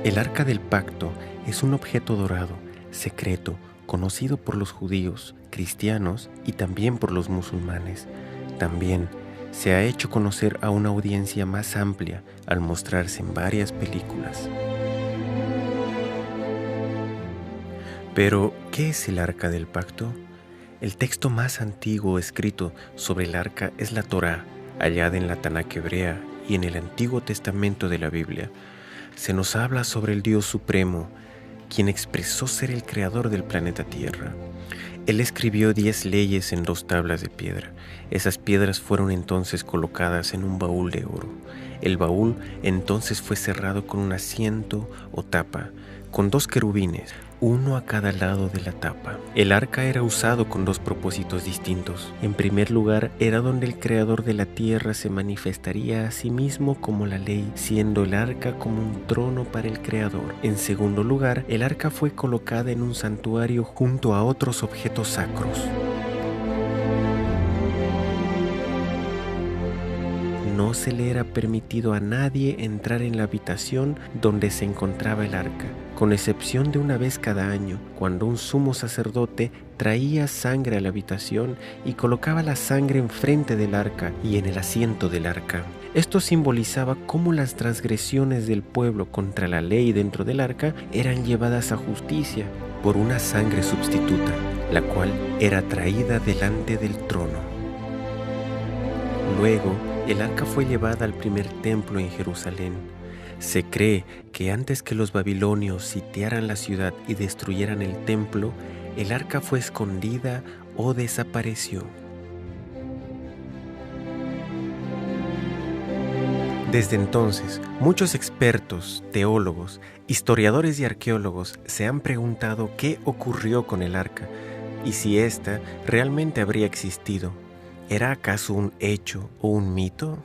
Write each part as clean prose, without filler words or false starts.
El Arca del Pacto es un objeto dorado, secreto, conocido por los judíos, cristianos y también por los musulmanes. También se ha hecho conocer a una audiencia más amplia al mostrarse en varias películas. Pero, ¿qué es el Arca del Pacto? El texto más antiguo escrito sobre el Arca es la Torá, hallada en la Tanaj hebrea y en el Antiguo Testamento de la Biblia. Se nos habla sobre el Dios Supremo, quien expresó ser el creador del planeta Tierra. Él escribió 10 leyes en 2 tablas de piedra. Esas piedras fueron entonces colocadas en un baúl de oro. El baúl entonces fue cerrado con un asiento o tapa, con 2 querubines, uno a cada lado de la tapa. El arca era usado con 2 propósitos distintos. En primer lugar, era donde el creador de la tierra se manifestaría a sí mismo como la ley, siendo el arca como un trono para el creador. En segundo lugar, el arca fue colocada en un santuario junto a otros objetos sacros. No se le era permitido a nadie entrar en la habitación donde se encontraba el arca, con excepción de una vez cada año, cuando un sumo sacerdote traía sangre a la habitación y colocaba la sangre enfrente del arca y en el asiento del arca. Esto simbolizaba cómo las transgresiones del pueblo contra la ley dentro del arca eran llevadas a justicia por una sangre sustituta, la cual era traída delante del trono. Luego, el arca fue llevada al primer templo en Jerusalén. Se cree que antes que los babilonios sitiaran la ciudad y destruyeran el templo, el arca fue escondida o desapareció. Desde entonces, muchos expertos, teólogos, historiadores y arqueólogos se han preguntado qué ocurrió con el arca y si ésta realmente habría existido. ¿Era acaso un hecho o un mito?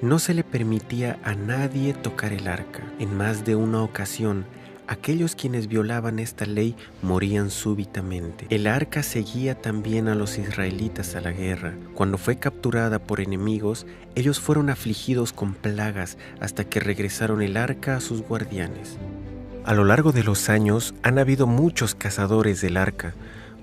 No se le permitía a nadie tocar el arca. En más de una ocasión, aquellos quienes violaban esta ley morían súbitamente. El arca seguía también a los israelitas a la guerra. Cuando fue capturada por enemigos, ellos fueron afligidos con plagas hasta que regresaron el arca a sus guardianes. A lo largo de los años han habido muchos cazadores del arca,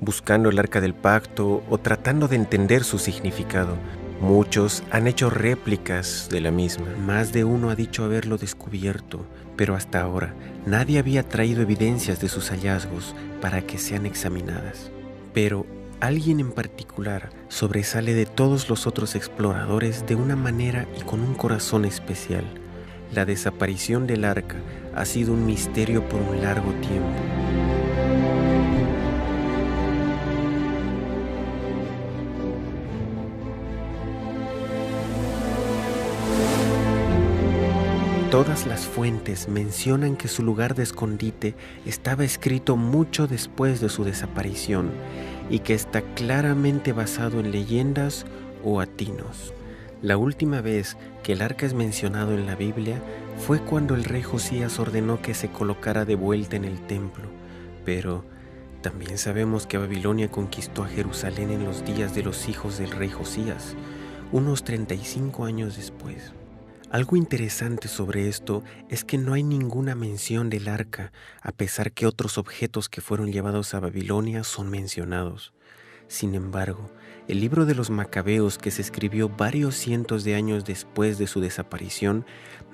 buscando el arca del pacto o tratando de entender su significado. Muchos han hecho réplicas de la misma. Más de uno ha dicho haberlo descubierto, pero hasta ahora nadie había traído evidencias de sus hallazgos para que sean examinadas. Pero alguien en particular sobresale de todos los otros exploradores de una manera y con un corazón especial. La desaparición del arca ha sido un misterio por un largo tiempo. Todas las fuentes mencionan que su lugar de escondite estaba escrito mucho después de su desaparición y que está claramente basado en leyendas o atinos. La última vez que el arca es mencionado en la Biblia fue cuando el rey Josías ordenó que se colocara de vuelta en el templo, pero también sabemos que Babilonia conquistó a Jerusalén en los días de los hijos del rey Josías, unos 35 años después. Algo interesante sobre esto es que no hay ninguna mención del arca, a pesar que otros objetos que fueron llevados a Babilonia son mencionados. Sin embargo, el libro de los Macabeos, que se escribió varios cientos de años después de su desaparición,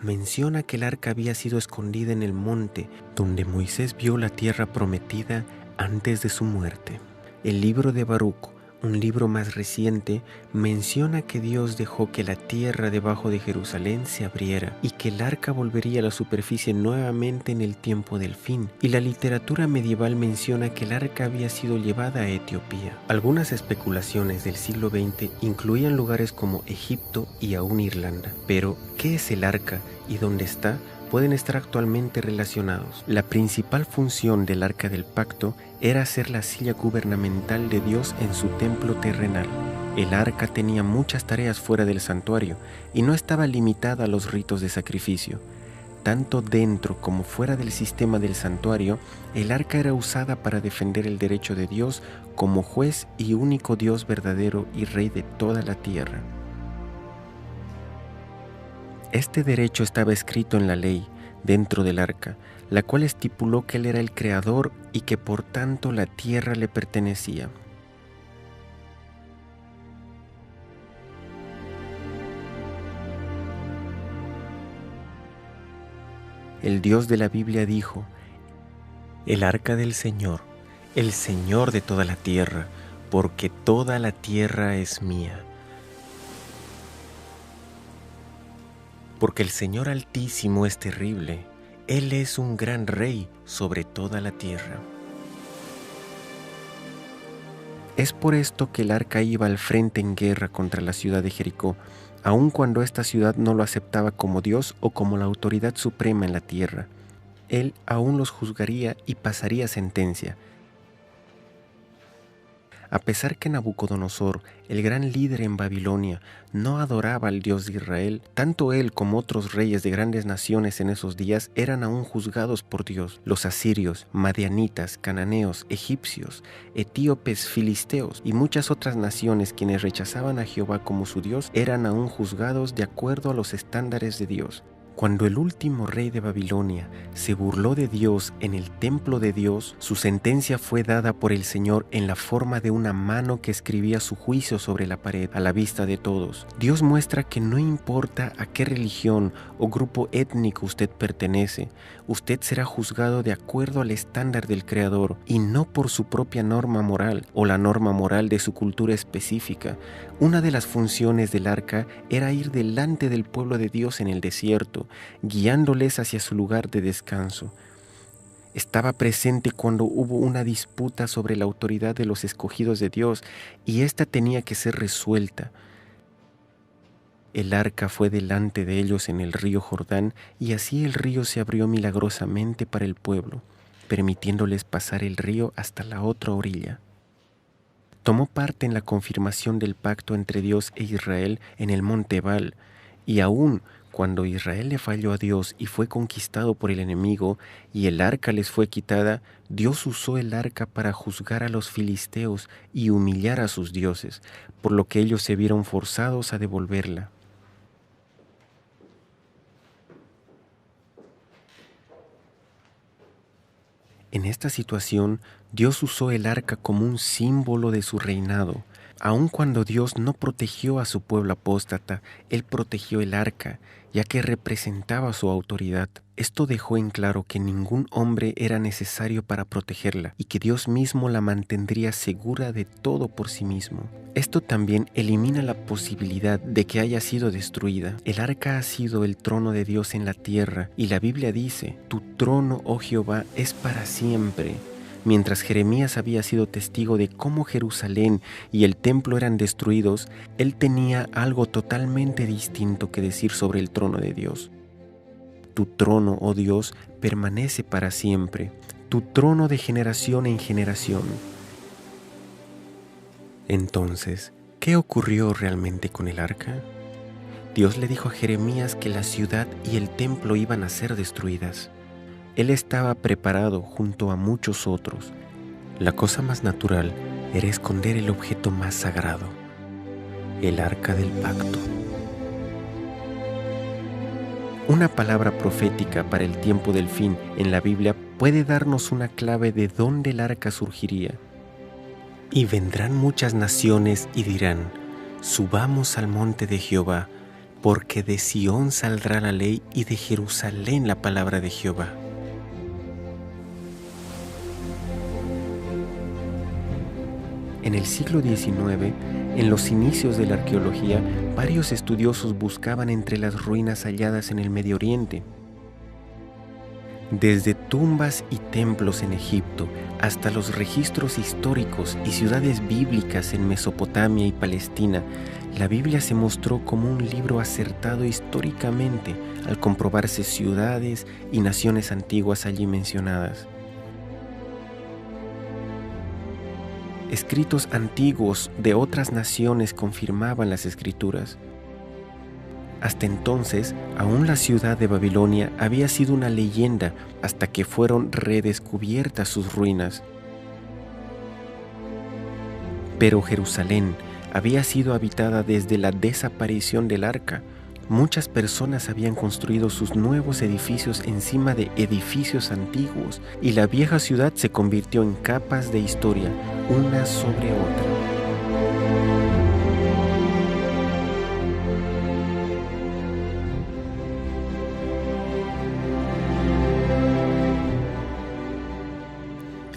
menciona que el arca había sido escondida en el monte donde Moisés vio la tierra prometida antes de su muerte. El libro de Baruc, un libro más reciente, menciona que Dios dejó que la tierra debajo de Jerusalén se abriera y que el arca volvería a la superficie nuevamente en el tiempo del fin. Y la literatura medieval menciona que el arca había sido llevada a Etiopía. Algunas especulaciones del siglo XX incluían lugares como Egipto y aún Irlanda. Pero, ¿qué es el arca y dónde está? Pueden estar actualmente relacionados. La principal función del Arca del Pacto era ser la silla gubernamental de Dios en su templo terrenal. El arca tenía muchas tareas fuera del santuario y no estaba limitada a los ritos de sacrificio. Tanto dentro como fuera del sistema del santuario, el arca era usada para defender el derecho de Dios como juez y único Dios verdadero y Rey de toda la tierra. Este derecho estaba escrito en la ley, dentro del arca, la cual estipuló que Él era el Creador y que por tanto la tierra le pertenecía. El Dios de la Biblia dijo: el arca del Señor, el Señor de toda la tierra, porque toda la tierra es mía. Porque el Señor Altísimo es terrible, Él es un gran rey sobre toda la tierra. Es por esto que el arca iba al frente en guerra contra la ciudad de Jericó, aun cuando esta ciudad no lo aceptaba como Dios o como la autoridad suprema en la tierra. Él aún los juzgaría y pasaría sentencia. A pesar que Nabucodonosor, el gran líder en Babilonia, no adoraba al Dios de Israel, tanto él como otros reyes de grandes naciones en esos días eran aún juzgados por Dios. Los asirios, madianitas, cananeos, egipcios, etíopes, filisteos y muchas otras naciones quienes rechazaban a Jehová como su Dios eran aún juzgados de acuerdo a los estándares de Dios. Cuando el último rey de Babilonia se burló de Dios en el templo de Dios, su sentencia fue dada por el Señor en la forma de una mano que escribía su juicio sobre la pared a la vista de todos. Dios muestra que no importa a qué religión o grupo étnico usted pertenece, usted será juzgado de acuerdo al estándar del Creador y no por su propia norma moral o la norma moral de su cultura específica. Una de las funciones del arca era ir delante del pueblo de Dios en el desierto, guiándoles hacia su lugar de descanso. Estaba presente cuando hubo una disputa sobre la autoridad de los escogidos de Dios y ésta tenía que ser resuelta. El arca fue delante de ellos en el río Jordán y así el río se abrió milagrosamente para el pueblo, permitiéndoles pasar el río hasta la otra orilla. Tomó parte en la confirmación del pacto entre Dios e Israel en el monte Ebal, y aún cuando Israel le falló a Dios y fue conquistado por el enemigo y el arca les fue quitada, Dios usó el arca para juzgar a los filisteos y humillar a sus dioses, por lo que ellos se vieron forzados a devolverla. En esta situación, Dios usó el arca como un símbolo de su reinado. Aun cuando Dios no protegió a su pueblo apóstata, Él protegió el arca, ya que representaba su autoridad. Esto dejó en claro que ningún hombre era necesario para protegerla y que Dios mismo la mantendría segura de todo por sí mismo. Esto también elimina la posibilidad de que haya sido destruida. El arca ha sido el trono de Dios en la tierra y la Biblia dice: «Tu trono, oh Jehová, es para siempre». Mientras Jeremías había sido testigo de cómo Jerusalén y el templo eran destruidos, él tenía algo totalmente distinto que decir sobre el trono de Dios. Tu trono, oh Dios, permanece para siempre, tu trono de generación en generación. Entonces, ¿qué ocurrió realmente con el arca? Dios le dijo a Jeremías que la ciudad y el templo iban a ser destruidas. Él estaba preparado junto a muchos otros. La cosa más natural era esconder el objeto más sagrado, el arca del pacto. Una palabra profética para el tiempo del fin en la Biblia puede darnos una clave de dónde el arca surgiría. Y vendrán muchas naciones y dirán: subamos al monte de Jehová, porque de Sión saldrá la ley y de Jerusalén la palabra de Jehová. En el siglo XIX, en los inicios de la arqueología, varios estudiosos buscaban entre las ruinas halladas en el Medio Oriente. Desde tumbas y templos en Egipto hasta los registros históricos y ciudades bíblicas en Mesopotamia y Palestina, la Biblia se mostró como un libro acertado históricamente al comprobarse ciudades y naciones antiguas allí mencionadas. Escritos antiguos de otras naciones confirmaban las escrituras. Hasta entonces, aún la ciudad de Babilonia había sido una leyenda hasta que fueron redescubiertas sus ruinas. Pero Jerusalén había sido habitada desde la desaparición del arca. Muchas personas habían construido sus nuevos edificios encima de edificios antiguos y la vieja ciudad se convirtió en capas de historia, una sobre otra.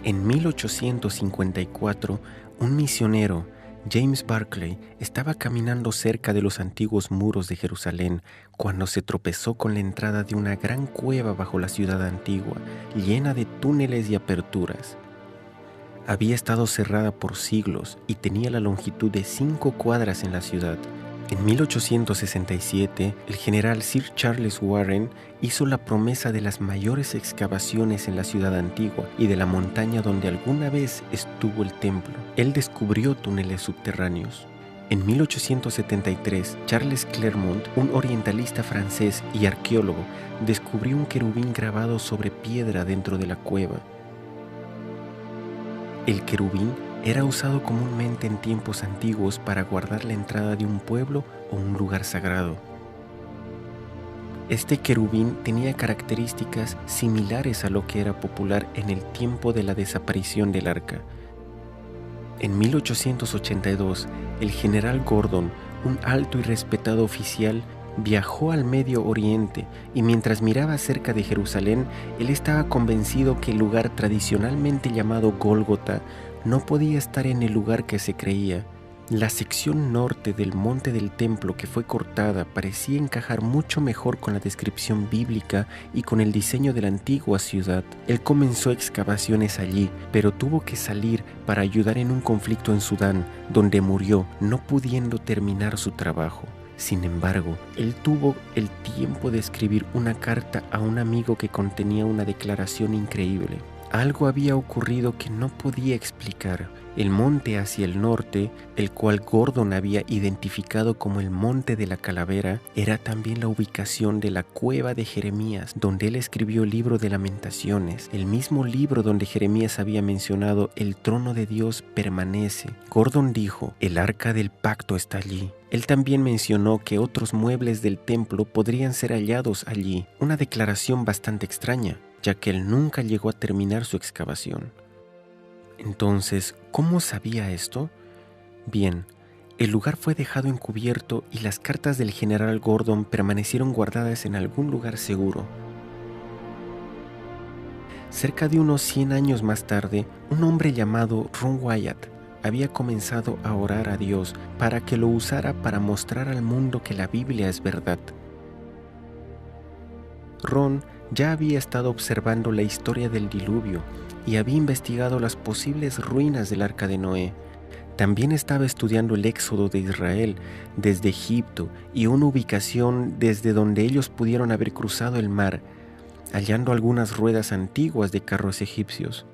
En 1854, un misionero, James Barclay, estaba caminando cerca de los antiguos muros de Jerusalén cuando se tropezó con la entrada de una gran cueva bajo la ciudad antigua, llena de túneles y aperturas. Había estado cerrada por siglos y tenía la longitud de 5 cuadras en la ciudad. En 1867, el general Sir Charles Warren hizo la promesa de las mayores excavaciones en la ciudad antigua y de la montaña donde alguna vez estuvo el templo. Él descubrió túneles subterráneos. En 1873, Charles Clermont, un orientalista francés y arqueólogo, descubrió un querubín grabado sobre piedra dentro de la cueva. El querubín era usado comúnmente en tiempos antiguos para guardar la entrada de un pueblo o un lugar sagrado. Este querubín tenía características similares a lo que era popular en el tiempo de la desaparición del arca. En 1882, el general Gordon, un alto y respetado oficial, viajó al Medio Oriente y mientras miraba cerca de Jerusalén, él estaba convencido que el lugar tradicionalmente llamado Gólgota no podía estar en el lugar que se creía. La sección norte del monte del templo que fue cortada parecía encajar mucho mejor con la descripción bíblica y con el diseño de la antigua ciudad. Él comenzó excavaciones allí, pero tuvo que salir para ayudar en un conflicto en Sudán, donde murió, no pudiendo terminar su trabajo. Sin embargo, él tuvo el tiempo de escribir una carta a un amigo que contenía una declaración increíble. Algo había ocurrido que no podía explicar. El monte hacia el norte, el cual Gordon había identificado como el Monte de la Calavera, era también la ubicación de la cueva de Jeremías, donde él escribió el libro de Lamentaciones, el mismo libro donde Jeremías había mencionado el trono de Dios permanece. Gordon dijo, el arca del pacto está allí. Él también mencionó que otros muebles del templo podrían ser hallados allí, una declaración bastante extraña, ya que él nunca llegó a terminar su excavación. Entonces, ¿cómo sabía esto? Bien, el lugar fue dejado encubierto y las cartas del general Gordon permanecieron guardadas en algún lugar seguro. Cerca de unos 100 años más tarde, un hombre llamado Ron Wyatt había comenzado a orar a Dios para que lo usara para mostrar al mundo que la Biblia es verdad. Ron ya había estado observando la historia del diluvio y había investigado las posibles ruinas del arca de Noé. También estaba estudiando el éxodo de Israel desde Egipto y una ubicación desde donde ellos pudieron haber cruzado el mar, hallando algunas ruedas antiguas de carros egipcios.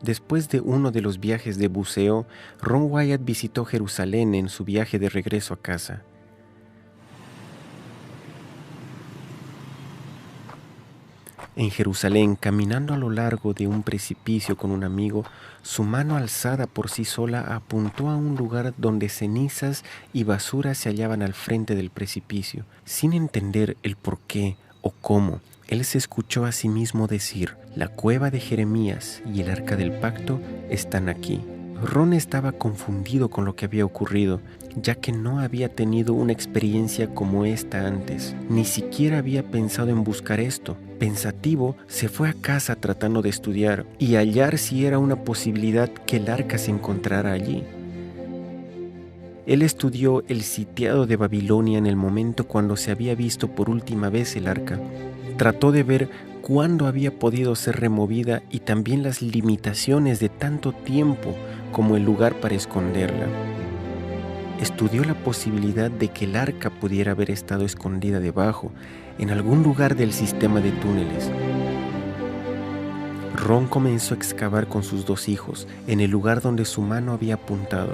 Después de uno de los viajes de buceo, Ron Wyatt visitó Jerusalén en su viaje de regreso a casa. En Jerusalén, caminando a lo largo de un precipicio con un amigo, su mano alzada por sí sola apuntó a un lugar donde cenizas y basura se hallaban al frente del precipicio. Sin entender el por qué o cómo, él se escuchó a sí mismo decir, la cueva de Jeremías y el arca del pacto están aquí. Ron estaba confundido con lo que había ocurrido, ya que no había tenido una experiencia como esta antes. Ni siquiera había pensado en buscar esto. Pensativo, se fue a casa tratando de estudiar y hallar si era una posibilidad que el arca se encontrara allí. Él estudió el sitiado de Babilonia en el momento cuando se había visto por última vez el arca. Trató de ver cuándo había podido ser removida y también las limitaciones de tanto tiempo como el lugar para esconderla. Estudió la posibilidad de que el arca pudiera haber estado escondida debajo, en algún lugar del sistema de túneles. Ron comenzó a excavar con sus 2 hijos en el lugar donde su mano había apuntado.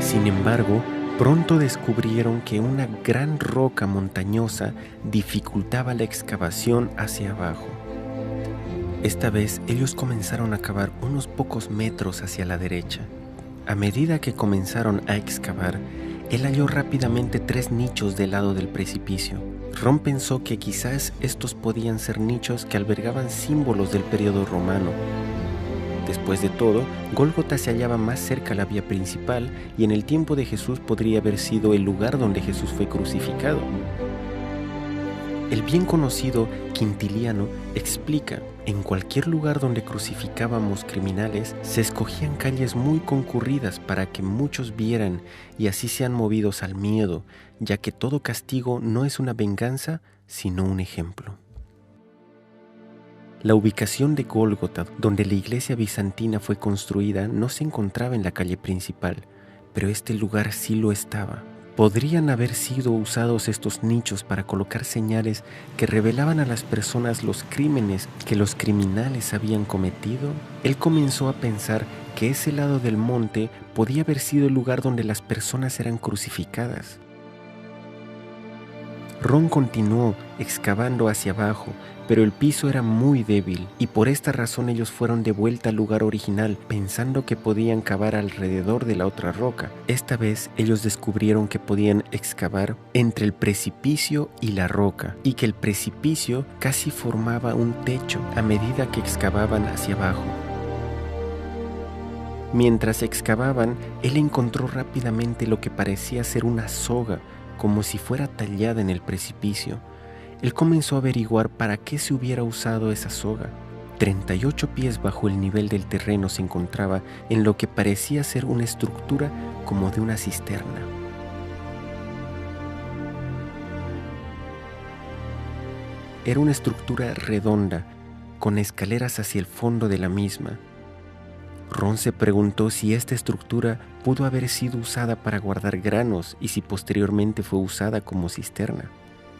Sin embargo, pronto descubrieron que una gran roca montañosa dificultaba la excavación hacia abajo. Esta vez ellos comenzaron a cavar unos pocos metros hacia la derecha. A medida que comenzaron a excavar, él halló rápidamente 3 nichos del lado del precipicio. Ron pensó que quizás estos podían ser nichos que albergaban símbolos del periodo romano. Después de todo, Gólgota se hallaba más cerca a la vía principal y en el tiempo de Jesús podría haber sido el lugar donde Jesús fue crucificado. El bien conocido Quintiliano explica: en cualquier lugar donde crucificábamos criminales, se escogían calles muy concurridas para que muchos vieran y así sean movidos al miedo, ya que todo castigo no es una venganza, sino un ejemplo. La ubicación de Gólgota, donde la iglesia bizantina fue construida, no se encontraba en la calle principal, pero este lugar sí lo estaba. ¿Podrían haber sido usados estos nichos para colocar señales que revelaban a las personas los crímenes que los criminales habían cometido? Él comenzó a pensar que ese lado del monte podía haber sido el lugar donde las personas eran crucificadas. Ron continuó excavando hacia abajo, pero el piso era muy débil y por esta razón ellos fueron de vuelta al lugar original pensando que podían cavar alrededor de la otra roca. Esta vez ellos descubrieron que podían excavar entre el precipicio y la roca y que el precipicio casi formaba un techo a medida que excavaban hacia abajo. Mientras excavaban, él encontró rápidamente lo que parecía ser una soga, como si fuera tallada en el precipicio. Él comenzó a averiguar para qué se hubiera usado esa soga. 38 pies bajo el nivel del terreno se encontraba en lo que parecía ser una estructura como de una cisterna. Era una estructura redonda, con escaleras hacia el fondo de la misma. Ron se preguntó si esta estructura pudo haber sido usada para guardar granos y si posteriormente fue usada como cisterna.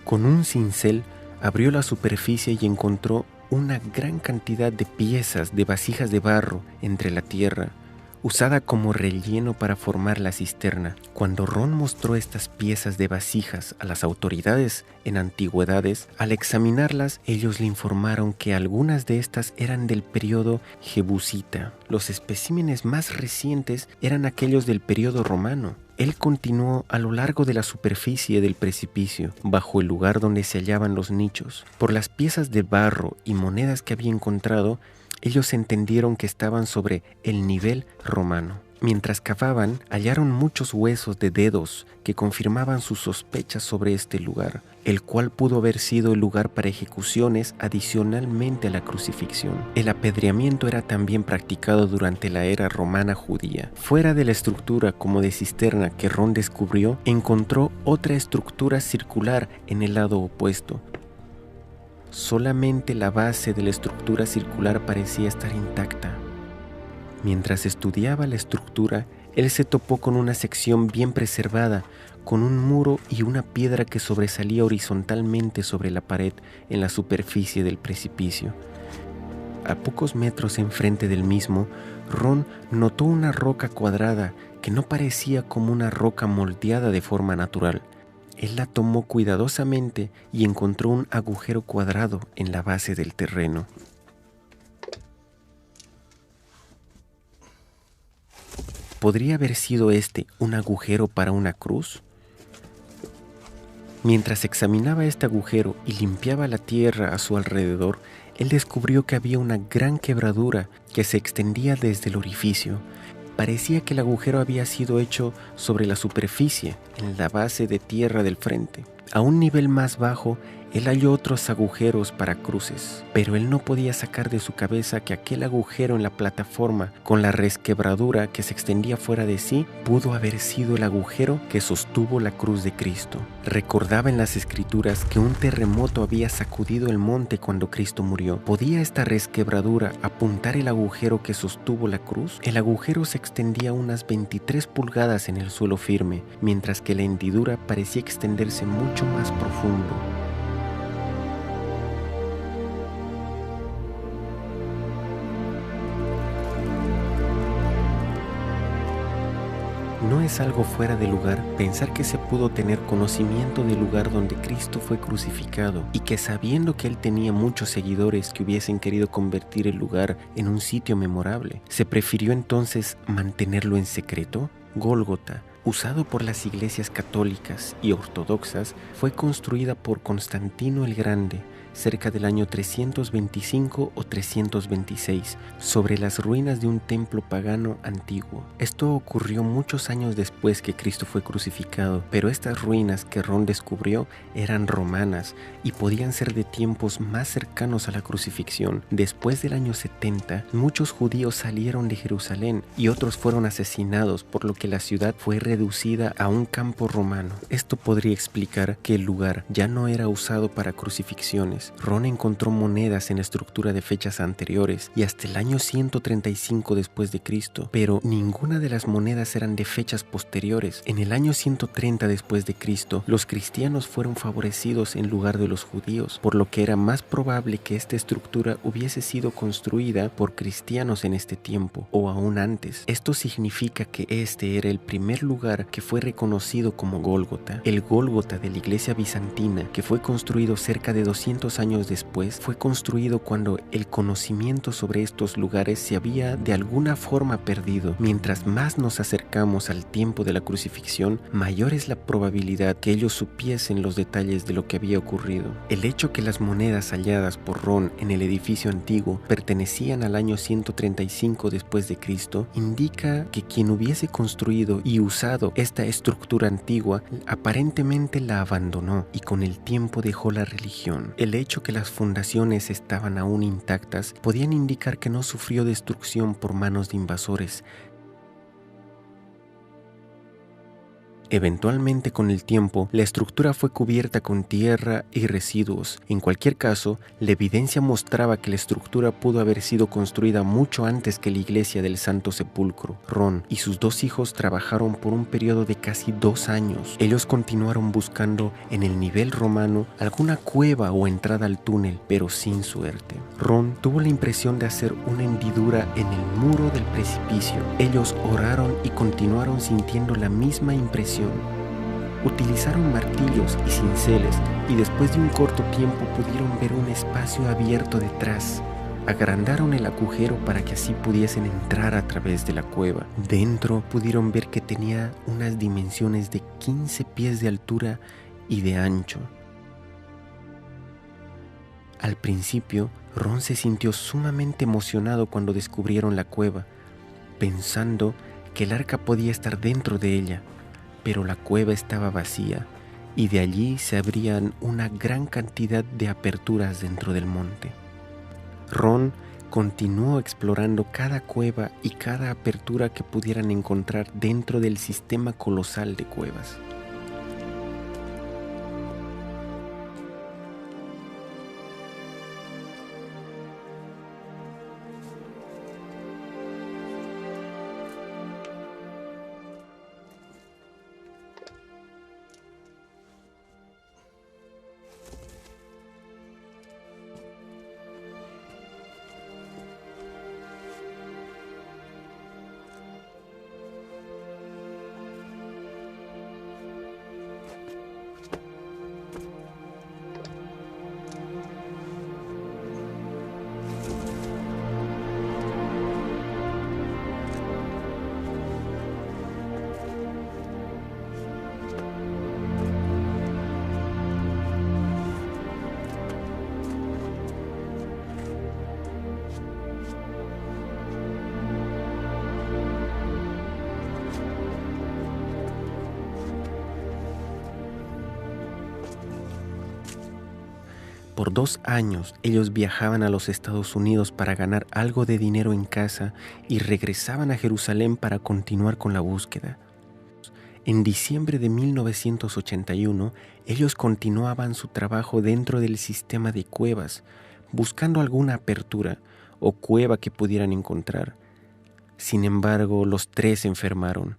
Con un cincel abrió la superficie y encontró una gran cantidad de piezas de vasijas de barro entre la tierra, usada como relleno para formar la cisterna. Cuando Ron mostró estas piezas de vasijas a las autoridades en antigüedades, al examinarlas, ellos le informaron que algunas de estas eran del periodo jebusita. Los especímenes más recientes eran aquellos del periodo romano. Él continuó a lo largo de la superficie del precipicio, bajo el lugar donde se hallaban los nichos. Por las piezas de barro y monedas que había encontrado, ellos entendieron que estaban sobre el nivel romano. Mientras cavaban, hallaron muchos huesos de dedos que confirmaban sus sospechas sobre este lugar, el cual pudo haber sido el lugar para ejecuciones adicionalmente a la crucifixión. El apedreamiento era también practicado durante la era romana judía. Fuera de la estructura como de cisterna que Ron descubrió, encontró otra estructura circular en el lado opuesto. Solamente la base de la estructura circular parecía estar intacta. Mientras estudiaba la estructura, él se topó con una sección bien preservada, con un muro y una piedra que sobresalía horizontalmente sobre la pared en la superficie del precipicio. A pocos metros enfrente del mismo, Ron notó una roca cuadrada que no parecía como una roca moldeada de forma natural. Él la tomó cuidadosamente y encontró un agujero cuadrado en la base del terreno. ¿Podría haber sido este un agujero para una cruz? Mientras examinaba este agujero y limpiaba la tierra a su alrededor, él descubrió que había una gran quebradura que se extendía desde el orificio. Parecía que el agujero había sido hecho sobre la superficie, en la base de tierra del frente. A un nivel más bajo, Él halló otros agujeros para cruces, pero él no podía sacar de su cabeza que aquel agujero en la plataforma, con la resquebradura que se extendía fuera de sí, pudo haber sido el agujero que sostuvo la cruz de Cristo. Recordaba en las Escrituras que un terremoto había sacudido el monte cuando Cristo murió. ¿Podía esta resquebradura apuntar el agujero que sostuvo la cruz? El agujero se extendía unas 23 pulgadas en el suelo firme, mientras que la hendidura parecía extenderse mucho más profundo. No es algo fuera de lugar pensar que se pudo tener conocimiento del lugar donde Cristo fue crucificado y que, sabiendo que él tenía muchos seguidores que hubiesen querido convertir el lugar en un sitio memorable, ¿se prefirió entonces mantenerlo en secreto? Gólgota, usado por las iglesias católicas y ortodoxas, fue construida por Constantino el Grande cerca del año 325 o 326, sobre las ruinas de un templo pagano antiguo. Esto ocurrió muchos años después que Cristo fue crucificado, pero estas ruinas que Ron descubrió eran romanas y podían ser de tiempos más cercanos a la crucifixión. Después del año 70, muchos judíos salieron de Jerusalén y otros fueron asesinados, por lo que la ciudad fue reducida a un campo romano. Esto podría explicar que el lugar ya no era usado para crucifixiones. Ron encontró monedas en estructura de fechas anteriores y hasta el año 135 después de Cristo, pero ninguna de las monedas eran de fechas posteriores. En el año 130 después de Cristo, los cristianos fueron favorecidos en lugar de los judíos, por lo que era más probable que esta estructura hubiese sido construida por cristianos en este tiempo o aún antes. Esto significa que este era el primer lugar que fue reconocido como Gólgota. El Gólgota de la iglesia bizantina, que fue construido cerca de 200 años después, fue construido cuando el conocimiento sobre estos lugares se había de alguna forma perdido. Mientras más nos acercamos al tiempo de la crucifixión, mayor es la probabilidad que ellos supiesen los detalles de lo que había ocurrido. El hecho que las monedas halladas por Ron en el edificio antiguo pertenecían al año 135 después de Cristo indica que quien hubiese construido y usado esta estructura antigua aparentemente la abandonó y con el tiempo dejó la religión. El hecho que las fundaciones estaban aún intactas podían indicar que no sufrió destrucción por manos de invasores. Eventualmente, con el tiempo, la estructura fue cubierta con tierra y residuos. En cualquier caso, la evidencia mostraba que la estructura pudo haber sido construida mucho antes que la iglesia del Santo Sepulcro. Ron y sus dos hijos trabajaron por un periodo de casi 2 años. Ellos continuaron buscando en el nivel romano alguna cueva o entrada al túnel, pero sin suerte. Ron tuvo la impresión de hacer una hendidura en el muro del precipicio. Ellos oraron y continuaron sintiendo la misma impresión. Utilizaron martillos y cinceles y después de un corto tiempo pudieron ver un espacio abierto detrás. Agrandaron el agujero para que así pudiesen entrar a través de la cueva. Dentro pudieron ver que tenía unas dimensiones de 15 pies de altura y de ancho. Al principio, Ron se sintió sumamente emocionado cuando descubrieron la cueva, pensando que el arca podía estar dentro de ella. Pero la cueva estaba vacía y de allí se abrían una gran cantidad de aperturas dentro del monte. Ron continuó explorando cada cueva y cada apertura que pudieran encontrar dentro del sistema colosal de cuevas. Por 2 años ellos viajaban a los Estados Unidos para ganar algo de dinero en casa y regresaban a Jerusalén para continuar con la búsqueda. En diciembre de 1981, ellos continuaban su trabajo dentro del sistema de cuevas, buscando alguna apertura o cueva que pudieran encontrar. Sin embargo, los 3 enfermaron.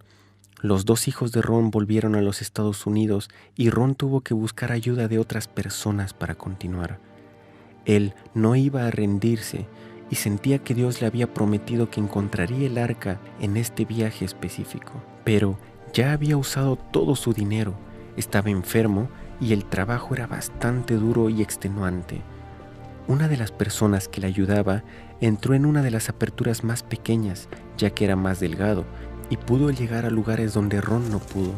Los 2 hijos de Ron volvieron a los Estados Unidos y Ron tuvo que buscar ayuda de otras personas para continuar. Él no iba a rendirse y sentía que Dios le había prometido que encontraría el arca en este viaje específico. Pero ya había usado todo su dinero, estaba enfermo y el trabajo era bastante duro y extenuante. Una de las personas que le ayudaba entró en una de las aperturas más pequeñas, ya que era más delgado, y pudo llegar a lugares donde Ron no pudo.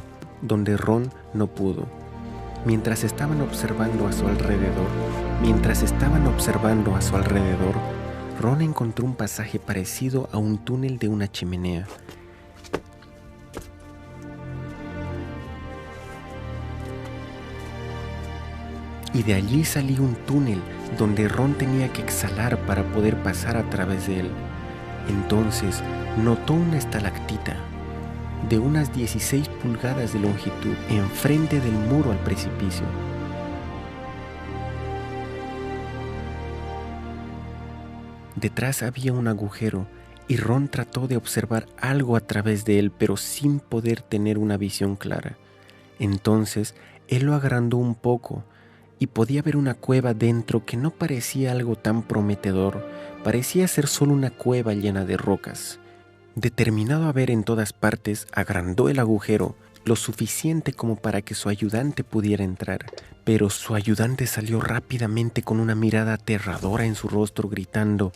Mientras estaban observando a su alrededor, Ron encontró un pasaje parecido a un túnel de una chimenea. Y de allí salía un túnel donde Ron tenía que exhalar para poder pasar a través de él. Entonces notó una estalactita de unas 16 pulgadas de longitud enfrente del muro al precipicio. Detrás había un agujero y Ron trató de observar algo a través de él, pero sin poder tener una visión clara. Entonces él lo agrandó un poco y podía ver una cueva dentro que no parecía algo tan prometedor, parecía ser solo una cueva llena de rocas. Determinado a ver en todas partes, agrandó el agujero lo suficiente como para que su ayudante pudiera entrar, pero su ayudante salió rápidamente con una mirada aterradora en su rostro gritando: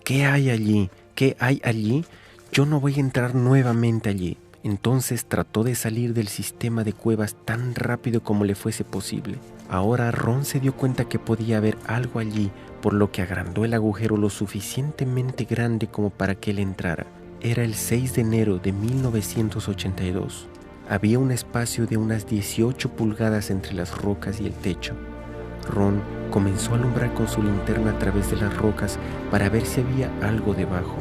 ¿Qué hay allí? ¿Qué hay allí? Yo no voy a entrar nuevamente allí. Entonces trató de salir del sistema de cuevas tan rápido como le fuese posible. Ahora Ron se dio cuenta que podía haber algo allí, por lo que agrandó el agujero lo suficientemente grande como para que él entrara. Era el 6 de enero de 1982. Había un espacio de unas 18 pulgadas entre las rocas y el techo. Ron comenzó a alumbrar con su linterna a través de las rocas para ver si había algo debajo.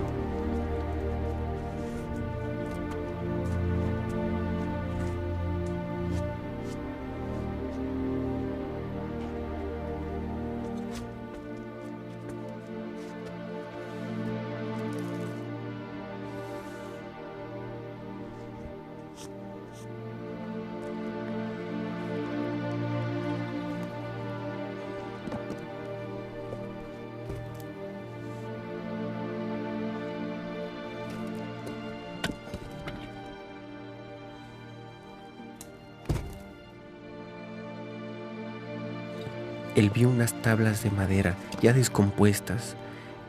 Él vio unas tablas de madera ya descompuestas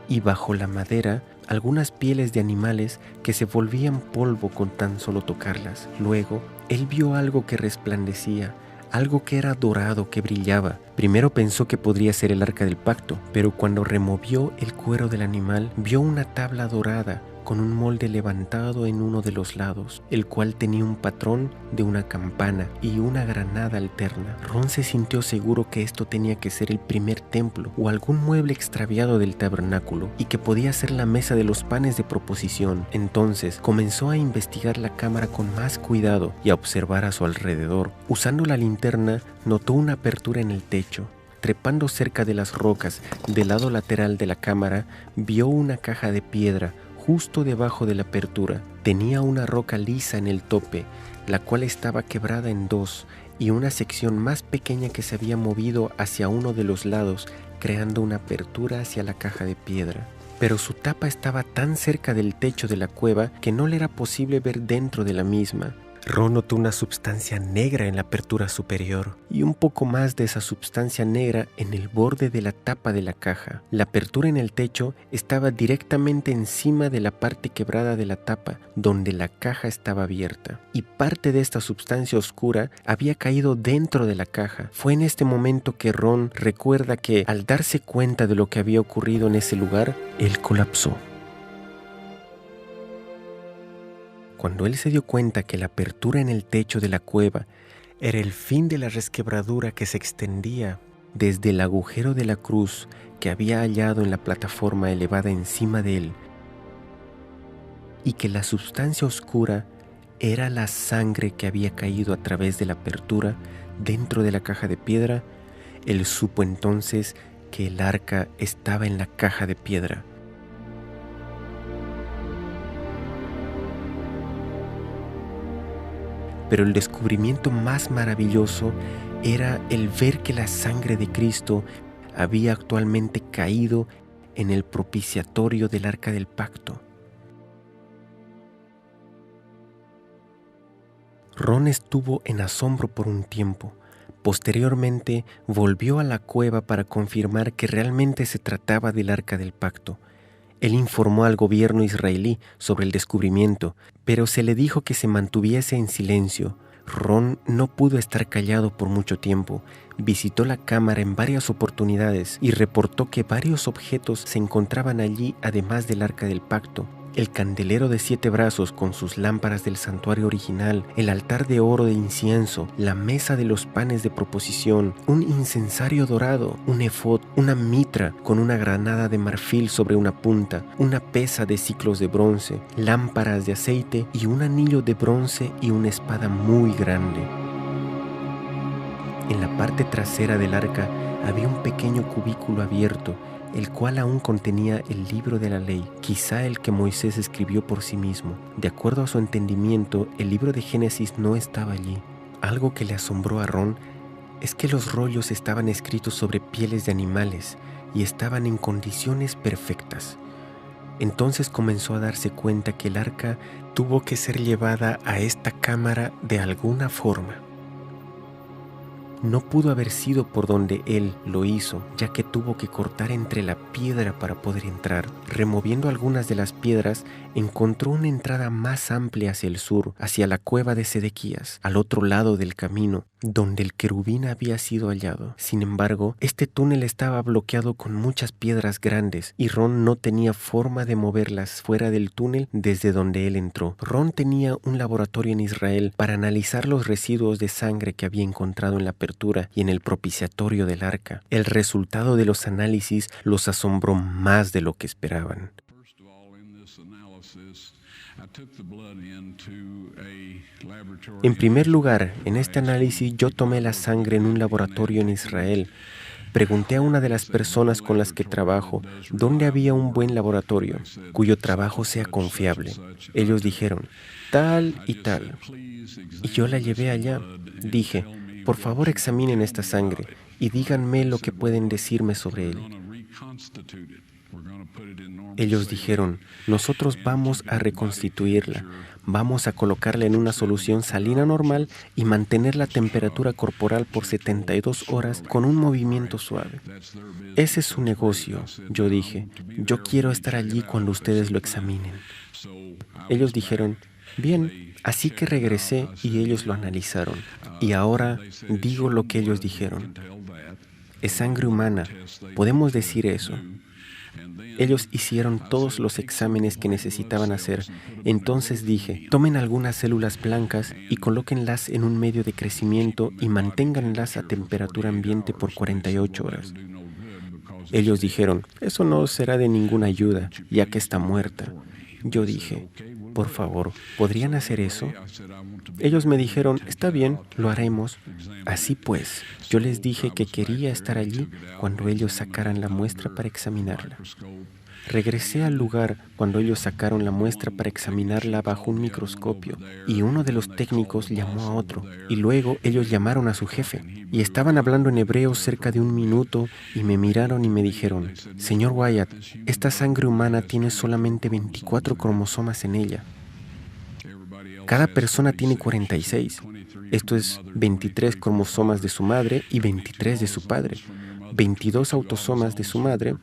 y bajo la madera algunas pieles de animales que se volvían polvo con tan solo tocarlas. Luego, él vio algo que resplandecía, algo que era dorado, que brillaba. Primero pensó que podría ser el arca del pacto, pero cuando removió el cuero del animal, vio una tabla dorada con un molde levantado en uno de los lados, el cual tenía un patrón de una campana y una granada alterna. Ron se sintió seguro que esto tenía que ser el primer templo o algún mueble extraviado del tabernáculo y que podía ser la mesa de los panes de proposición. Entonces comenzó a investigar la cámara con más cuidado y a observar a su alrededor. Usando la linterna, notó una apertura en el techo. Trepando cerca de las rocas del lado lateral de la cámara, vio una caja de piedra justo debajo de la apertura. Tenía una roca lisa en el tope, la cual estaba quebrada en dos, y una sección más pequeña que se había movido hacia uno de los lados, creando una apertura hacia la caja de piedra. Pero su tapa estaba tan cerca del techo de la cueva que no le era posible ver dentro de la misma. Ron notó una substancia negra en la apertura superior y un poco más de esa substancia negra en el borde de la tapa de la caja. La apertura en el techo estaba directamente encima de la parte quebrada de la tapa, donde la caja estaba abierta, y parte de esta substancia oscura había caído dentro de la caja. Fue en este momento que Ron recuerda que, al darse cuenta de lo que había ocurrido en ese lugar, él colapsó. Cuando él se dio cuenta que la apertura en el techo de la cueva era el fin de la resquebradura que se extendía desde el agujero de la cruz que había hallado en la plataforma elevada encima de él, y que la sustancia oscura era la sangre que había caído a través de la apertura dentro de la caja de piedra, él supo entonces que el arca estaba en la caja de piedra. Pero el descubrimiento más maravilloso era el ver que la sangre de Cristo había actualmente caído en el propiciatorio del arca del pacto. Ron estuvo en asombro por un tiempo. Posteriormente volvió a la cueva para confirmar que realmente se trataba del arca del pacto. Él informó al gobierno israelí sobre el descubrimiento, pero se le dijo que se mantuviese en silencio. Ron no pudo estar callado por mucho tiempo. Visitó la cámara en varias oportunidades y reportó que varios objetos se encontraban allí además del arca del pacto. El candelero de 7 brazos con sus lámparas del santuario original, el altar de oro de incienso, la mesa de los panes de proposición, un incensario dorado, un efod, una mitra con una granada de marfil sobre una punta, una pesa de siclos de bronce, lámparas de aceite y un anillo de bronce y una espada muy grande. En la parte trasera del arca había un pequeño cubículo abierto, el cual aún contenía el libro de la ley, quizá el que Moisés escribió por sí mismo. De acuerdo a su entendimiento, el libro de Génesis no estaba allí. Algo que le asombró a Ron es que los rollos estaban escritos sobre pieles de animales y estaban en condiciones perfectas. Entonces comenzó a darse cuenta que el arca tuvo que ser llevada a esta cámara de alguna forma. No pudo haber sido por donde él lo hizo, ya que tuvo que cortar entre la piedra para poder entrar. Removiendo algunas de las piedras, encontró una entrada más amplia hacia el sur, hacia la cueva de Sedequías, al otro lado del camino, donde el querubín había sido hallado. Sin embargo, este túnel estaba bloqueado con muchas piedras grandes, y Ron no tenía forma de moverlas fuera del túnel desde donde él entró. Ron tenía un laboratorio en Israel para analizar los residuos de sangre que había encontrado en la apertura y en el propiciatorio del arca. El resultado de los análisis los asombró más de lo que esperaban. En primer lugar, en este análisis yo tomé la sangre en un laboratorio en Israel. Pregunté a una de las personas con las que trabajo dónde había un buen laboratorio, cuyo trabajo sea confiable. Ellos dijeron, tal y tal. Y yo la llevé allá. Dije, por favor examinen esta sangre y díganme lo que pueden decirme sobre él. Ellos dijeron, nosotros vamos a reconstituirla, vamos a colocarla en una solución salina normal y mantener la temperatura corporal por 72 horas con un movimiento suave. Ese es su negocio, yo dije, yo quiero estar allí cuando ustedes lo examinen. Ellos dijeron, bien, así que regresé y ellos lo analizaron. Y ahora digo lo que ellos dijeron. Es sangre humana, podemos decir eso. Ellos hicieron todos los exámenes que necesitaban hacer. Entonces dije, tomen algunas células blancas y colóquenlas en un medio de crecimiento y manténganlas a temperatura ambiente por 48 horas. Ellos dijeron, eso no será de ninguna ayuda, ya que está muerta. Yo dije, por favor, ¿podrían hacer eso? Ellos me dijeron, está bien, lo haremos. Así pues, yo les dije que quería estar allí cuando ellos sacaran la muestra para examinarla. Regresé al lugar cuando ellos sacaron la muestra para examinarla bajo un microscopio, y uno de los técnicos llamó a otro, y luego ellos llamaron a su jefe, y estaban hablando en hebreo cerca de 1 minuto, y me miraron y me dijeron, señor Wyatt, esta sangre humana tiene solamente 24 cromosomas en ella. Cada persona tiene 46. Esto es 23 cromosomas de su madre y 23 de su padre, 22 autosomas de su madre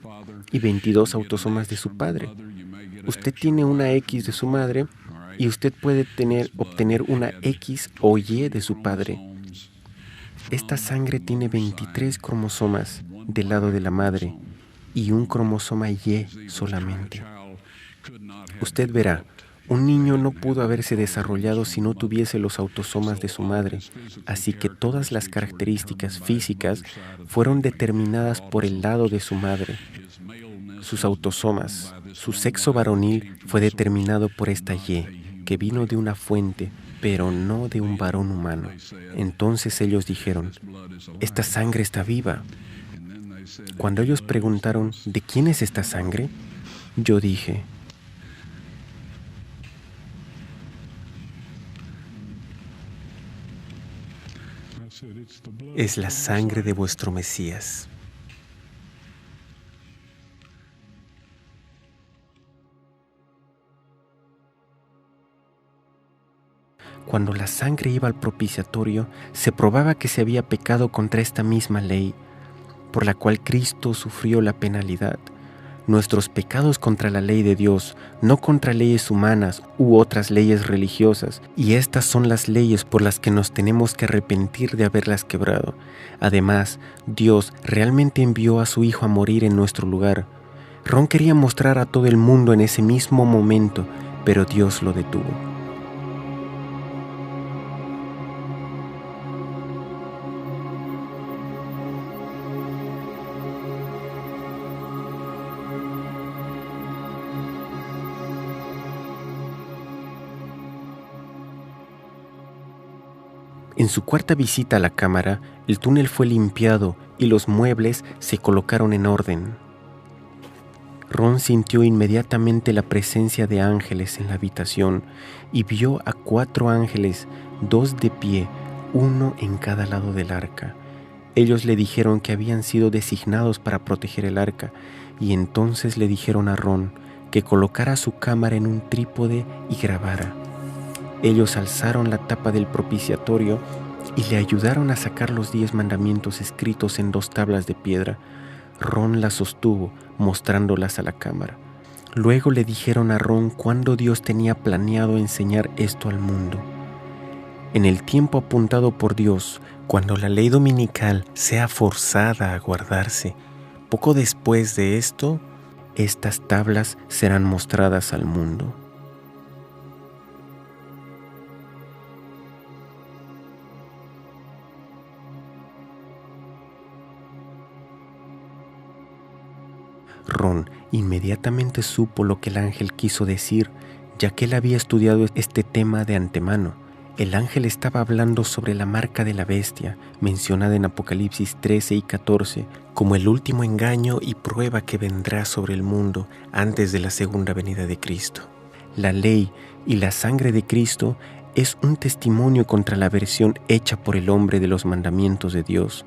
y 22 autosomas de su padre. Usted tiene una X de su madre y usted puede obtener una X o Y de su padre. Esta sangre tiene 23 cromosomas del lado de la madre y un cromosoma Y solamente. Usted verá, Un niño no pudo haberse desarrollado si no tuviese los autosomas de su madre, así que todas las características físicas fueron determinadas por el lado de su madre. Sus autosomas, su sexo varonil fue determinado por esta Y, que vino de una fuente, pero no de un varón humano. Entonces ellos dijeron, esta sangre está viva. Cuando ellos preguntaron, ¿de quién es esta sangre? Yo dije, es la sangre de vuestro Mesías. Cuando la sangre iba al propiciatorio, se probaba que se había pecado contra esta misma ley, por la cual Cristo sufrió la penalidad. Nuestros pecados contra la ley de Dios, no contra leyes humanas u otras leyes religiosas, y estas son las leyes por las que nos tenemos que arrepentir de haberlas quebrado. Además, Dios realmente envió a su Hijo a morir en nuestro lugar. Ron quería mostrar a todo el mundo en ese mismo momento, pero Dios lo detuvo. En su cuarta visita a la cámara, el túnel fue limpiado y los muebles se colocaron en orden. Ron sintió inmediatamente la presencia de ángeles en la habitación y vio a 4 ángeles, 2 de pie, uno en cada lado del arca. Ellos le dijeron que habían sido designados para proteger el arca, y entonces le dijeron a Ron que colocara su cámara en un trípode y grabara. Ellos alzaron la tapa del propiciatorio y le ayudaron a sacar los 10 mandamientos escritos en 2 tablas de piedra. Ron las sostuvo, mostrándolas a la cámara. Luego le dijeron a Ron cuándo Dios tenía planeado enseñar esto al mundo. En el tiempo apuntado por Dios, cuando la ley dominical sea forzada a guardarse, poco después de esto, estas tablas serán mostradas al mundo. Ron inmediatamente supo lo que el ángel quiso decir, ya que él había estudiado este tema de antemano. El ángel estaba hablando sobre la marca de la bestia, mencionada en Apocalipsis 13 y 14, como el último engaño y prueba que vendrá sobre el mundo antes de la segunda venida de Cristo. La ley y la sangre de Cristo es un testimonio contra la versión hecha por el hombre de los mandamientos de Dios,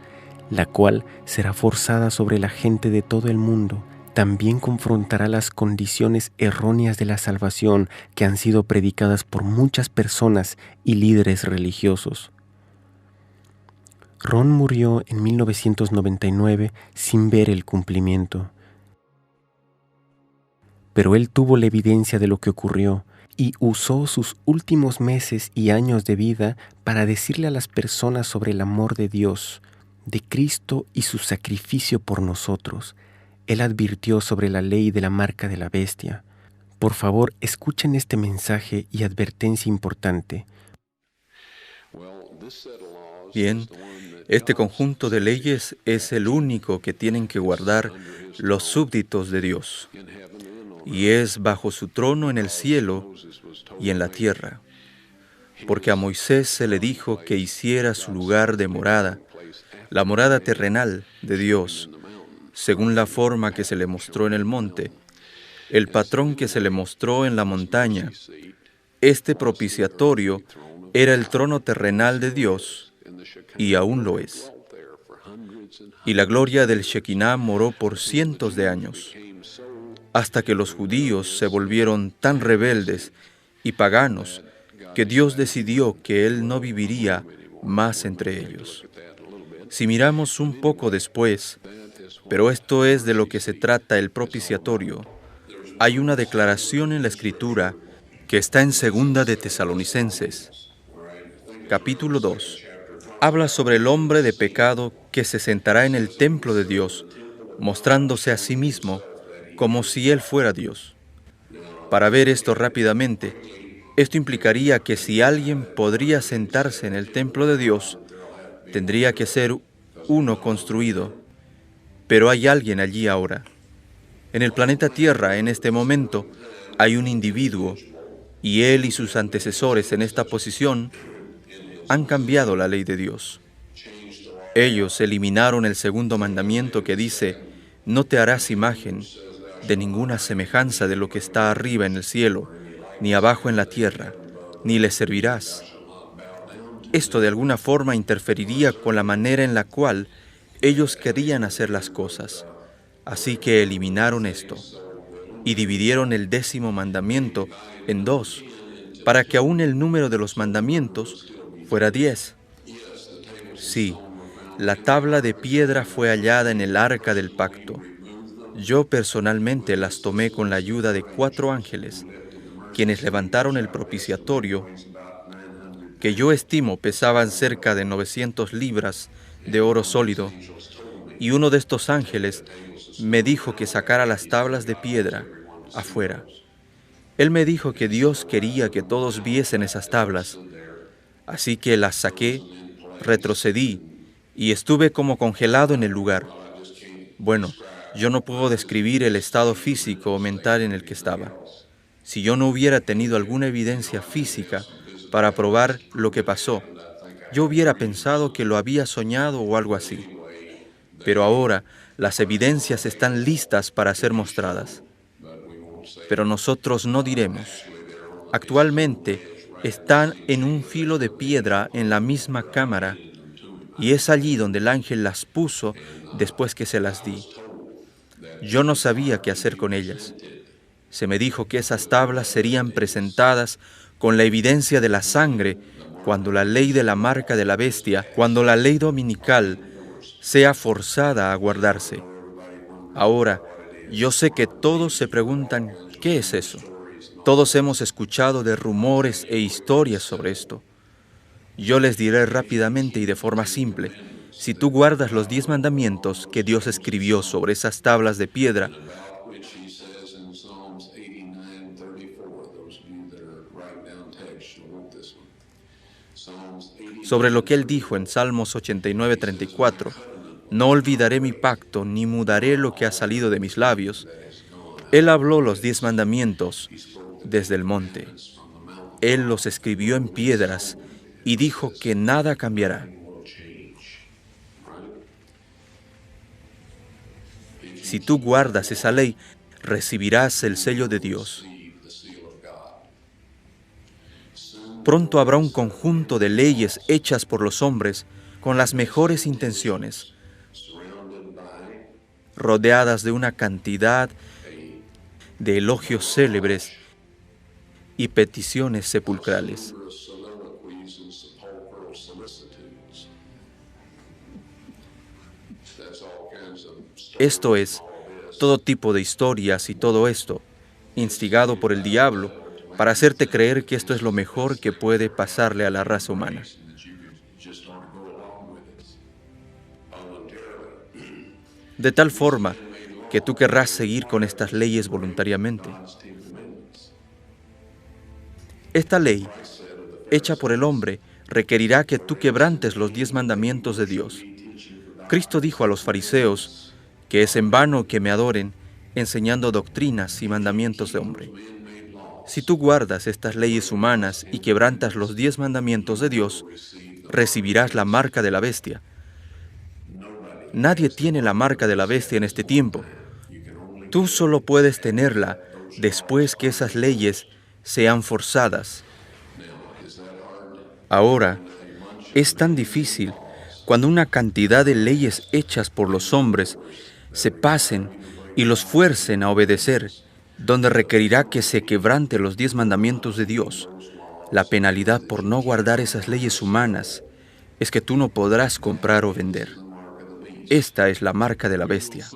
la cual será forzada sobre la gente de todo el mundo. También confrontará las condiciones erróneas de la salvación que han sido predicadas por muchas personas y líderes religiosos. Ron murió en 1999 sin ver el cumplimiento. Pero él tuvo la evidencia de lo que ocurrió y usó sus últimos meses y años de vida para decirle a las personas sobre el amor de Dios, de Cristo y su sacrificio por nosotros. Él advirtió sobre la ley de la marca de la bestia. Por favor, escuchen este mensaje y advertencia importante. Bien, este conjunto de leyes es el único que tienen que guardar los súbditos de Dios, y es bajo su trono en el cielo y en la tierra, porque a Moisés se le dijo que hiciera su lugar de morada, la morada terrenal de Dios, según la forma que se le mostró en el monte, el patrón que se le mostró en la montaña. Este propiciatorio era el trono terrenal de Dios, y aún lo es. Y la gloria del Shekinah moró por cientos de años, hasta que los judíos se volvieron tan rebeldes y paganos que Dios decidió que Él no viviría más entre ellos. Si miramos un poco después, pero esto es de lo que se trata el propiciatorio, hay una declaración en la Escritura que está en 2 de Tesalonicenses, capítulo 2. Habla sobre el hombre de pecado que se sentará en el templo de Dios, mostrándose a sí mismo como si él fuera Dios. Para ver esto rápidamente, esto implicaría que si alguien podría sentarse en el templo de Dios, tendría que ser uno construido. Pero hay alguien allí ahora. En el planeta Tierra, en este momento, hay un individuo, y él y sus antecesores en esta posición han cambiado la ley de Dios. Ellos eliminaron el segundo mandamiento que dice: no te harás imagen de ninguna semejanza de lo que está arriba en el cielo, ni abajo en la tierra, ni le servirás. Esto de alguna forma interferiría con la manera en la cual ellos querían hacer las cosas. Así que eliminaron esto y dividieron el 10º mandamiento en 2, para que aún el número de los mandamientos fuera 10. Sí, la tabla de piedra fue hallada en el arca del pacto. Yo personalmente las tomé con la ayuda de 4 ángeles, quienes levantaron el propiciatorio, que yo estimo pesaban cerca de 900 libras de oro sólido, y uno de estos ángeles me dijo que sacara las tablas de piedra afuera. Él me dijo que Dios quería que todos viesen esas tablas, así que las saqué, retrocedí y estuve como congelado en el lugar. Bueno, yo no puedo describir el estado físico o mental en el que estaba. Si yo no hubiera tenido alguna evidencia física para probar lo que pasó, yo hubiera pensado que lo había soñado o algo así. Pero ahora las evidencias están listas para ser mostradas. Pero nosotros no diremos. Actualmente están en un filo de piedra en la misma cámara, y es allí donde el ángel las puso después que se las di. Yo no sabía qué hacer con ellas. Se me dijo que esas tablas serían presentadas con la evidencia de la sangre cuando la ley de la marca de la bestia, cuando la ley dominical sea forzada a guardarse. Ahora, yo sé que todos se preguntan, ¿qué es eso? Todos hemos escuchado de rumores e historias sobre esto. Yo les diré rápidamente y de forma simple: si tú guardas los 10 mandamientos que Dios escribió sobre esas tablas de piedra, sobre lo que Él dijo en Salmos 89:34, no olvidaré mi pacto, ni mudaré lo que ha salido de mis labios. Él habló los 10 mandamientos desde el monte. Él los escribió en piedras y dijo que nada cambiará. Si tú guardas esa ley, recibirás el sello de Dios. Pronto habrá un conjunto de leyes hechas por los hombres con las mejores intenciones, rodeadas de una cantidad de elogios célebres y peticiones sepulcrales. Esto es, todo tipo de historias y todo esto, instigado por el diablo, para hacerte creer que esto es lo mejor que puede pasarle a la raza humana. De tal forma que tú querrás seguir con estas leyes voluntariamente. Esta ley, hecha por el hombre, requerirá que tú quebrantes los 10 mandamientos de Dios. Cristo dijo a los fariseos que es en vano que me adoren, enseñando doctrinas y mandamientos de hombre. Si tú guardas estas leyes humanas y quebrantas los 10 mandamientos de Dios, recibirás la marca de la bestia. Nadie tiene la marca de la bestia en este tiempo. Tú solo puedes tenerla después que esas leyes sean forzadas. Ahora, es tan difícil cuando una cantidad de leyes hechas por los hombres se pasen y los fuercen a obedecer, donde requerirá que se quebrante los 10 mandamientos de Dios. La penalidad por no guardar esas leyes humanas es que tú no podrás comprar o vender. Esta es la marca de la bestia.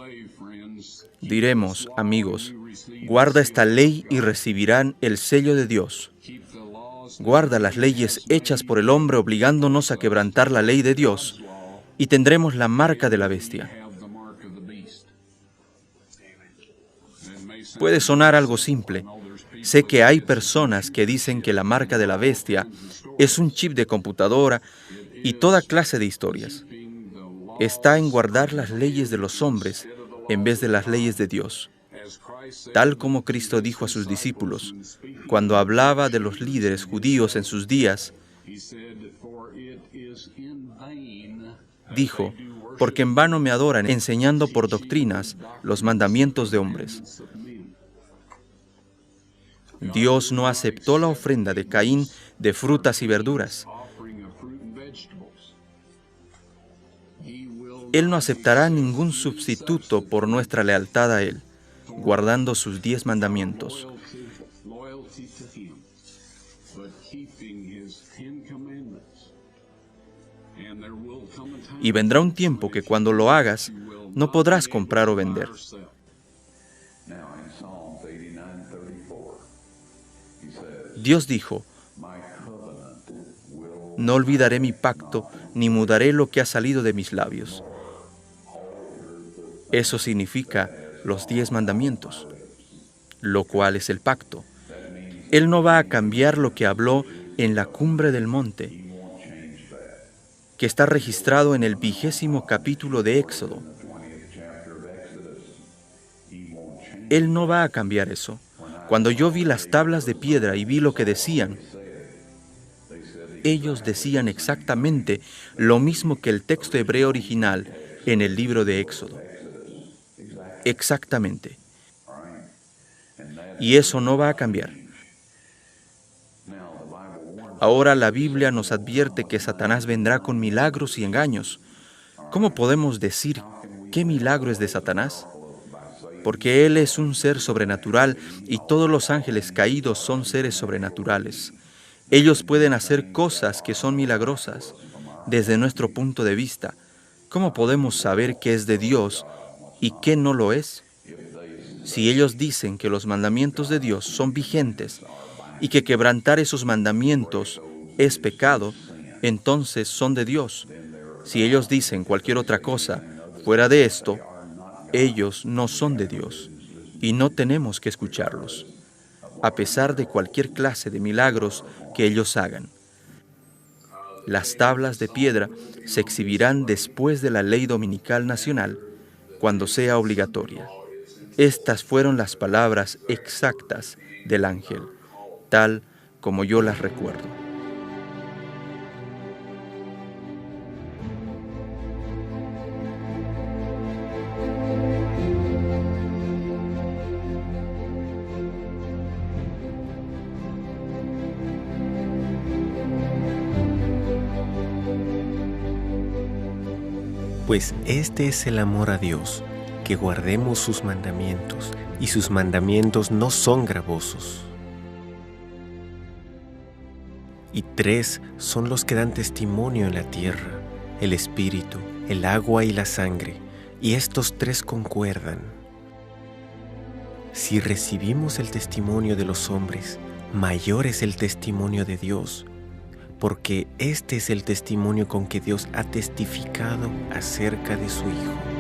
Diremos, amigos, guarda esta ley y recibirán el sello de Dios. Guarda las leyes hechas por el hombre obligándonos a quebrantar la ley de Dios y tendremos la marca de la bestia. Puede sonar algo simple, Sé que hay personas que dicen que la marca de la bestia es un chip de computadora y toda clase de historias. Está en guardar las leyes de los hombres en vez de las leyes de Dios. Tal como Cristo dijo a sus discípulos, cuando hablaba de los líderes judíos en sus días, dijo, porque en vano me adoran enseñando por doctrinas los mandamientos de hombres. Dios no aceptó la ofrenda de Caín de frutas y verduras. Él no aceptará ningún sustituto por nuestra lealtad a Él, guardando sus 10 mandamientos. Y vendrá un tiempo que cuando lo hagas, no podrás comprar o vender. Dios dijo, no olvidaré mi pacto, ni mudaré lo que ha salido de mis labios. Eso significa los 10 mandamientos, lo cual es el pacto. Él no va a cambiar lo que habló en la cumbre del monte, que está registrado en el 20º capítulo de Éxodo. Él no va a cambiar eso. Cuando yo vi las tablas de piedra y vi lo que decían, ellos decían exactamente lo mismo que el texto hebreo original en el libro de Éxodo. Exactamente. Y eso no va a cambiar. Ahora la Biblia nos advierte que Satanás vendrá con milagros y engaños. ¿Cómo podemos decir qué milagro es de Satanás? Porque él es un ser sobrenatural y todos los ángeles caídos son seres sobrenaturales. Ellos pueden hacer cosas que son milagrosas. Desde nuestro punto de vista, ¿cómo podemos saber qué es de Dios y qué no lo es? Si ellos dicen que los mandamientos de Dios son vigentes y que quebrantar esos mandamientos es pecado, entonces son de Dios. Si ellos dicen cualquier otra cosa fuera de esto, ellos no son de Dios y no tenemos que escucharlos, a pesar de cualquier clase de milagros que ellos hagan. Las tablas de piedra se exhibirán después de la ley dominical nacional, cuando sea obligatoria. Estas fueron las palabras exactas del ángel, tal como yo las recuerdo. Pues este es el amor a Dios, que guardemos sus mandamientos, y sus mandamientos no son gravosos. Y 3 son los que dan testimonio en la tierra, el espíritu, el agua y la sangre, y estos 3 concuerdan. Si recibimos el testimonio de los hombres, mayor es el testimonio de Dios, porque este es el testimonio con que Dios ha testificado acerca de su Hijo.